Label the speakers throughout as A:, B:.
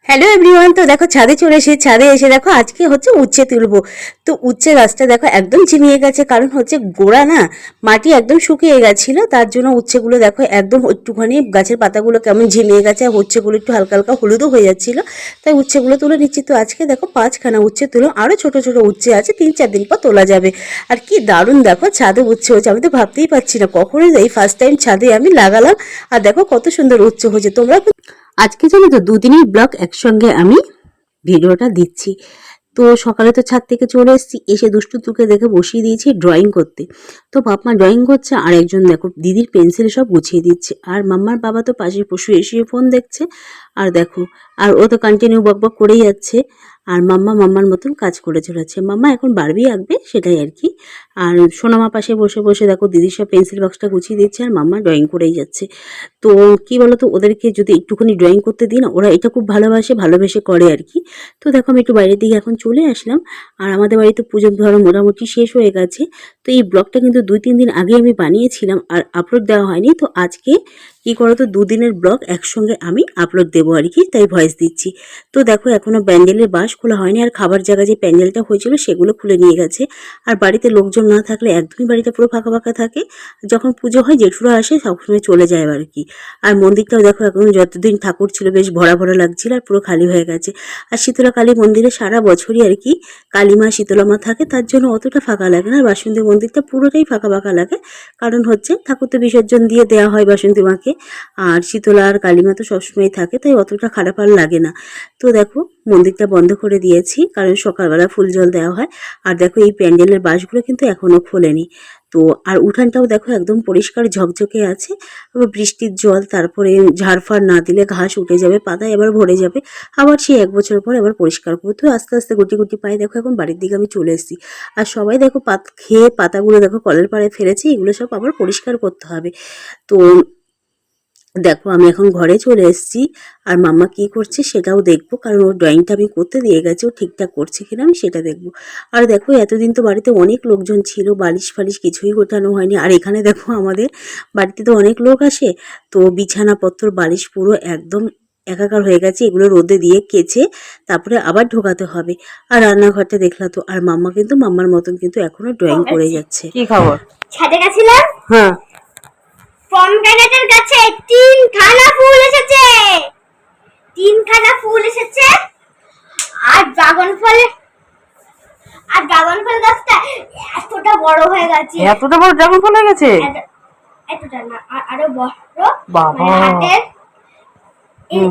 A: Hello everyone. তো দেখো ছাদে চলে এসে ছাদে এসে দেখো আজকে হচ্ছে উচ্ছে তুলবো। তো উচ্ছে গাছটা দেখো একদম ঝিমিয়ে গেছে, কারণ হচ্ছে গোড়া না মাটি একদম শুকিয়ে গেছিল, তার জন্য উচ্ছেগুলো দেখো একদম একটুখানি গাছের পাতাগুলো কেমন ঝিমিয়ে গেছে, আর উচ্ছেগুলো একটু হালকা হালকা হলুদও হয়ে যাচ্ছিল। তাই উচ্ছেগুলো তুলে নিচ্ছি। তো আজকে দেখো 5খানা উচ্ছে তুলো, আরও ছোট ছোট উচ্ছে আছে, 3-4 দিন পর তোলা যাবে। আর কি দারুণ দেখো ছাদে উচ্ছে হচ্ছে, আমি তো ভাবতেই পারছি না কখনোই, এই ফার্স্ট টাইম ছাদে আমি লাগালাম। আর দেখো কত সুন্দর উচ্ছে হয়েছে। তোমরা আজকে জানো তো দুদিনই ব্লগ একসঙ্গে আমি ভিডিওটা দিচ্ছি। তো সকালে তো ছাদ থেকে চলে এসেছি, এসে দুষ্টুতুকে দেখে বসিয়ে দিয়েছি ড্রয়িং করতে। তো বাপমা ড্রয়িং করছে, আর একজন দেখো দিদির পেন্সিল সব গুছিয়ে দিচ্ছে, আর মাম্মার বাবা তো পাশে শুয়ে ফোন দেখছে। আর দেখো, আর ও তো কন্টিনিউ বকবক করেই যাচ্ছে, আর মাম্মা মাম্মার মতন কাজ করে চলেছে। মাম্মা এখন বারবি আঁকবে, সেটাই আর কি। আর সোনামা পাশে বসে বসে দেখো দিদির সব পেন্সিল বক্সটা গুছিয়ে দিচ্ছে, আর মাম্মা ড্রয়িং করেই যাচ্ছে। তো কি বলতো, ওদেরকে যদি একটুখানি ড্রয়িং করতে দিই না, ওরা এটা খুব ভালোবেসে করে আর কি। তো দেখো আমি একটু বাইরের দিকে এখন চলে আসলাম। আর আমাদের বাড়িতে পুজো ধরো মোটামুটি শেষ হয়ে গেছে। তো এই ব্লগটা কিন্তু 2-3 দিন আগে আমি বানিয়েছিলাম, আর আপলোড দেওয়া হয়নি। তো আজকে কি করো তো, 2 দিনের ব্লগ একসঙ্গে আমি আপলোড দেবো আর কি, তাই ভয়েস দিচ্ছি। তো দেখো এখনো প্যান্ডেলের বাঁশ খোলা হয়নি, আর খাবার জায়গা যে প্যান্ডেলটা হয়েছিল সেগুলো খুলে নিয়ে গেছে। আর বাড়িতে লোকজন না থাকলে একদমই বাড়িটা পুরো ফাঁকা ফাঁকা থাকে। যখন পুজো হয় জেঠুরা আসে সবসময় চলে যায় আর কি। আর মন্দিরটাও দেখো এখন যতদিন ঠাকুর ছিল বেশ ভরা ভরা লাগছিল, আর পুরো খালি হয়ে গেছে। আর শীতলা কালী মন্দিরে সারা বছরই আর কি কালীমা শীতলা মা থাকে, তার জন্য অতটা ফাঁকা লাগে না। আর বাসন্তী মন্দিরটা পুরোটাই ফাঁকা ফাঁকা লাগে, কারণ হচ্ছে ঠাকুর তো বিসর্জন দিয়ে দেওয়া হয় বাসন্তী মাকে, আর শীতলা আর কালীমা তো সবসময় থাকে, তাই অতটা খারাপ আর লাগে না। তো দেখো মন্দিরটা বন্ধ করে দিয়েছি, কারণ সকালবেলা ফুল জল দেওয়া হয়। আর দেখো এই প্যান্ডেলের বাঁশগুলো কিন্তু এখনো খোলেনি। তো আর উঠানটাও দেখো একদম পরিষ্কার ঝকঝকে আছে। আবার বৃষ্টির জল, তারপরে ঝাড়ফাড় না দিলে ঘাস উঠে যাবে, পাতা এবার ভরে যাবে, আবার সেই 1 বছর পর এবার পরিষ্কার করবো। তো আস্তে আস্তে গুটি গুটি পায়ে দেখো এখন বাড়ির দিকে আমি চলে এসেছি। আর সবাই দেখো খেয়ে পাতাগুলো দেখো কলের পাড়ে ফেলেছি, এগুলো সব আবার পরিষ্কার করতে হবে। তো দেখো আমি এখন ঘরে চলে এসেছি, আর মাম্মা কি করছে সেটাও দেখবো, কারণ ওর ড্রয়িংটা আমি করতে দিয়ে গেছি, ও ঠিকঠাক করছে কিনা আমি সেটা দেখবো। আর দেখো এতদিন তো বাড়িতে অনেক লোকজন ছিল, বালিশ ফালিশ কিছুই গোটানো হয়নি। আর এখানে দেখো আমাদের বাড়িতে তো অনেক লোক আসে, তো বিছানাপত্র বালিশ পুরো একদম একাকার হয়ে গেছে, এগুলো রোদে দিয়ে কেচে তারপরে আবার ঢোকাতে হবে। আর রান্নাঘরটা দেখলা তো, আর মাম্মা কিন্তু মাম্মার মতন কিন্তু এখনো ড্রয়িং করে যাচ্ছে। কি খবর?
B: ছাদে গেছিলাম,
A: হ্যাঁ,
B: পমগ্রেনেটের গাছে 3খানা ফুল এসেছে। 3খানা ফুল এসেছে। আর ড্রাগন ফল, গাছটা এতটা বড় হয়ে গেছে।
A: এতটা বড় ড্রাগন ফল হয়ে গেছে?
B: এতটা না, আরো বড়।
A: বাবা,
B: হাতের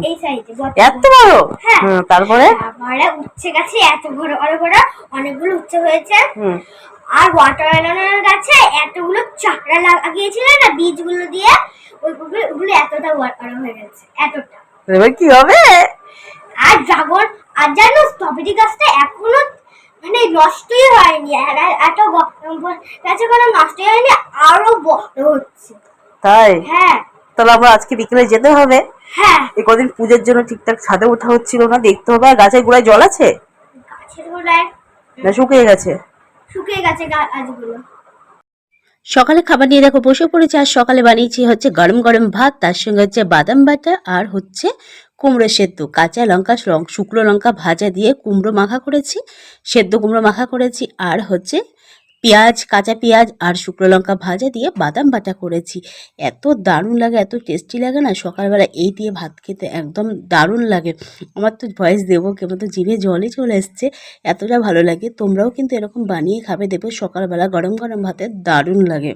B: এই সাইজে
A: এত বড়?
B: হ্যাঁ।
A: তারপরে
B: তারপরে উচ্ছে গাছে এত বড় বড় বড় অনেকগুলো উচ্ছে হয়েছে। আর ওয়াটারমেলনের গাছে এতগুলো চারা লাগিয়েছিল না বীজগুলো দিয়ে, ওইগুলো এতটা বড় হয়ে গেছে, এতটা।
A: এবার কি হবে?
B: আর ড্রাগন, আর জানো স্ট্রবেরি গাছটা এখনো মানে নষ্টই হয়নি, এত গাছে কোনো নষ্টই হয়নি, আরো বড় হচ্ছে।
A: তাই?
B: হ্যাঁ।
A: তাহলে আবার আজকে বিকেলে যেতে হবে।
B: হ্যাঁ,
A: এই কদিন পুজোর জন্য ঠিকঠাক ছাদে ওঠা হচ্ছিল না, দেখতে হবে। আর গাছের গোড়ায় জল আছে
B: গাছের গোড়ায়
A: না শুকিয়ে গেছে?
B: শুকিয়ে গেছে গাছগুলো।
A: সকালে খাবার নিয়ে দেখো বসে পড়েছে। আর সকালে বানিয়েছি হচ্ছে গরম গরম ভাত, তার সঙ্গে হচ্ছে বাদাম বাটা, আর হচ্ছে কুমড়ো সেদ্ধ, কাঁচা লঙ্কা শুকনো লঙ্কা ভাজা দিয়ে কুমড়ো মাখা করেছি, সেদ্ধ কুমড়ো মাখা করেছি, আর হচ্ছে পেঁয়াজ, কাঁচা পেঁয়াজ আর শুকনো লঙ্কা ভাজা দিয়ে বাদাম বাটা করেছি। এত দারুণ লাগে, এত টেস্টি লাগে না, সকালবেলা এই দিয়ে ভাত খেতে একদম দারুণ লাগে। আমার তো ভয়েস দেবো কেমন, তো জিভে জলই চলে এসছে, এতটা ভালো লাগে। তোমরাও কিন্তু এরকম বানিয়ে খাবে, দেবো সকালবেলা গরম গরম ভাতে দারুণ লাগে,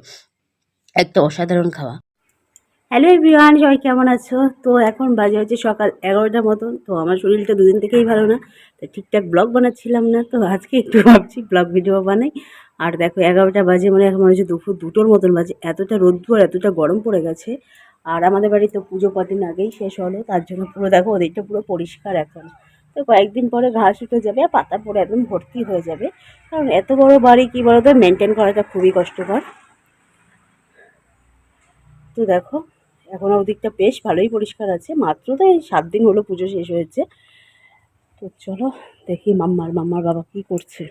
A: একটা অসাধারণ খাওয়া। হ্যালো এভরিওয়ান, সবাই কেমন আছো? তো এখন বাজে হচ্ছে সকাল 11টার মতন। তো আমার শরীরটা দুদিন থেকেই ভালো না, তো ঠিকঠাক ব্লগ বানাচ্ছিলাম না। তো আজকে একটু ভাবছি ব্লগ ভিডিও বানাই। আর দেখো 11টা বাজে, মানে এখন মনে হচ্ছে দুপুর 2টোর মতন বাজে, এতটা রোদ্দু আর এতটা গরম পড়ে গেছে। আর আমাদের বাড়িতে পুজো কদিন আগেই শেষ হলো, তার জন্য পুরো দেখো ওদিকটা পুরো পরিষ্কার এখন। তো কয়েকদিন পরে ঘাস উঠে যাবে আর পাতা পরে একদম ভর্তি হয়ে যাবে, কারণ এত বড় বাড়ি কী বলতো মেনটেন করাটা খুবই কষ্টকর। তো দেখো এখন ওদিকটা বেশ ভালোই পরিষ্কার আছে, মাত্র তো এই 7 দিন হলো পুজো শেষ হয়েছে। তো চলো দেখি মাম্মার বাবা কি করছে।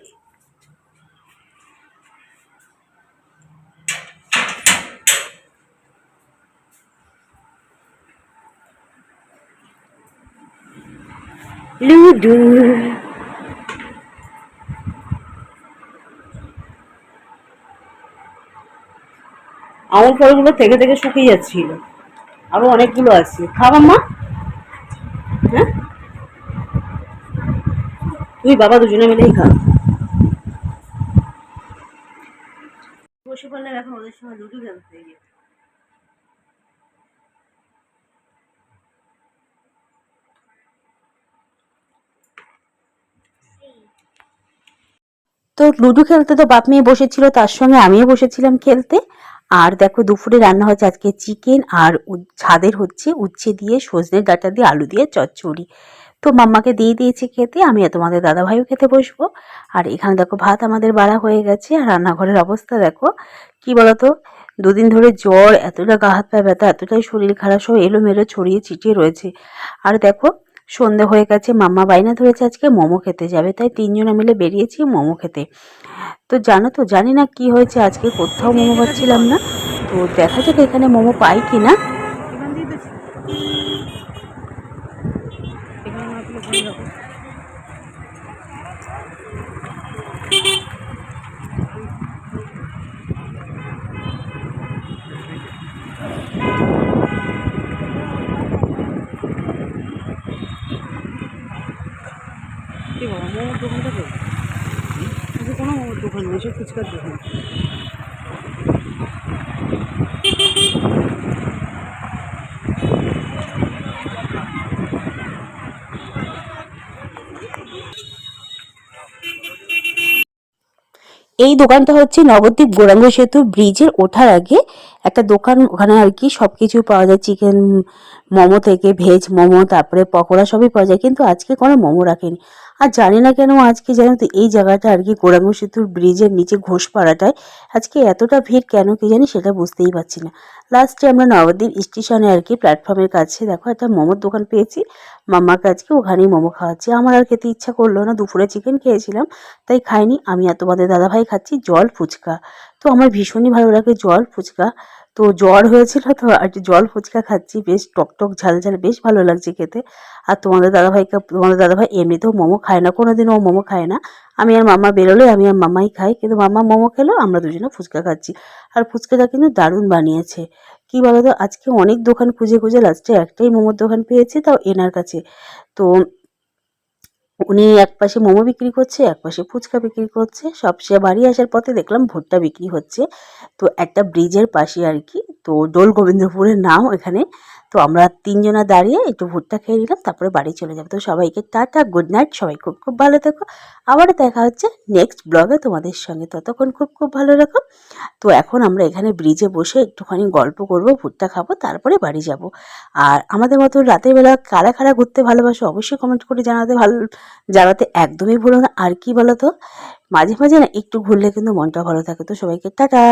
A: লুডু। আমুল ফলগুলো থেকে থেকে শুকিয়ে যাচ্ছিল, আরো অনেকগুলো আছে। খাবা মা? হ্যাঁ, তুই বাবা দুজনে মিলেই খা। বসে পড়লে এখন ওদের সময় লুডু খেলতে গিয়ে। তো লুডো খেলতে তো বাপ মেয়ে বসেছিল, তার সঙ্গে আমিও বসেছিলাম খেলতে। আর দেখো দুপুরে রান্না হচ্ছে আজকে চিকেন, আর ছাদের হচ্ছে উচ্ছে দিয়ে সজনের ডাঁটা দিয়ে আলু দিয়ে চচ্চড়ি। তো মাম্মাকে দিয়ে দিয়েছি খেতে, আমি আর তোমাদের দাদাভাইও খেতে বসবো। আর এখানে দেখো ভাত আমাদের বাড়া হয়ে গেছে। আর রান্নাঘরের অবস্থা দেখো, কি বলতো, দুদিন ধরে জ্বর, এতটা গা হাত পা ব্যথা, এতটাই শরীর খারাপ, সব এলোমেলো ছড়িয়ে ছিটিয়ে রয়েছে। আর দেখো সন্ধে হয়ে গেছে, মাম্মা বাইনা ধরেছে আজকে মোমো খেতে যাবে, তাই তিনজনে মিলে বেরিয়েছি মোমো খেতে। তো জানো তো, জানি না কি হয়েছে, আজকে কোথাও মোমো পাচ্ছিলাম না। তো দেখা যাক এখানে মোমো পাই কিনা। মোমোর দোকানটা কোনো মোমোর দোকান নেই, সব ফুচকার দোকান। এই দোকানটা হচ্ছে নবদ্বীপ গৌরাঙ্গ সেতু ব্রিজের ওঠার আগে একটা দোকান, ওখানে আর কি সব কিছু পাওয়া যায়, চিকেন মোমো থেকে ভেজ মোমো, তারপরে পকোড়া সবই পাওয়া যায়, কিন্তু আজকে কোনো মোমো রাখেনি। আর জানি না কেন আজকে, জানো তো, এই জায়গাটা আর কি গৌরাঙ্গ সেতুর ব্রিজের নিচে ঘোষপাড়াটায় আজকে এতটা ভিড় কেন কি জানি, সেটা বুঝতেই পারছি না। লাস্টে আমরা নবদ্বীপ স্টেশনে আর কি প্ল্যাটফর্মের কাছে দেখো একটা মোমোর দোকান পেয়েছি, মাম্মাকে আজকে ওখানেই মোমো খাওয়াচ্ছি। আমার আর খেতে ইচ্ছা করলো না, দুপুরে চিকেন খেয়েছিলাম তাই খাইনি। আমি আর তোমাদের দাদাভাই খাচ্ছি জল ফুচকা। তো আমার ভীষণই ভালো লাগে জল ফুচকা। তো জ্বর হয়েছিল তো আর কি জল ফুচকা খাচ্ছি, বেশ টকটক ঝাল ঝাল, বেশ ভালো লাগছে খেতে। আর তোমাদের দাদাভাই এমনিতেও মোমো খায় না, কোনোদিনও ও মোমো খায় না। আমি আর মাম্মা বেরোলে আমি আর মাম্মাই খাই, কিন্তু মাম্মা মোমো খেলো, আমরা দুজনে ফুচকা খাচ্ছি। আর ফুচকাটা কিন্তু দারুণ বানিয়েছে। কি বলতো, আজকে অনেক দোকান খুঁজে খুঁজে লাস্টে একটাই মোমোর দোকান পেয়েছি, তাও এনার কাছে। তো উনি একপাশে মোমো বিক্রি করছে, একপাশে ফুচকা বিক্রি করছে। সব সে বাড়ি আসার পথে দেখলাম ভুট্টা বিক্রি হচ্ছে, তো একটা ব্রিজের পাশে আর কি। তো দোল গোবিন্দপুরের নাম এখানে। তো আমরা তিনজনা দাঁড়িয়ে একটু ভুট্টা খেয়ে নিলাম, তারপরে বাড়ি চলে যাবো। তো সবাইকে টাটা, গুড নাইট, সবাই খুব খুব ভালো থেকো। আবারও দেখা হচ্ছে নেক্সট ব্লগে তোমাদের সঙ্গে, ততক্ষণ খুব খুব ভালো রাখো। তো এখন আমরা এখানে ব্রিজে বসে একটুখানি গল্প করব, ভুট্টা খাবো, তারপরে বাড়ি যাব। আর আমাদের মতো রাতের বেলা কারা কারা ঘুরতে ভালোবাসো অবশ্যই কমেন্ট করে জানাতে একদমই ভুলো না। আর কি বলো তো, মাঝে মাঝে না একটু ঘুরলে কিন্তু মনটা ভালো থাকে। তো সবাইকে টাটা।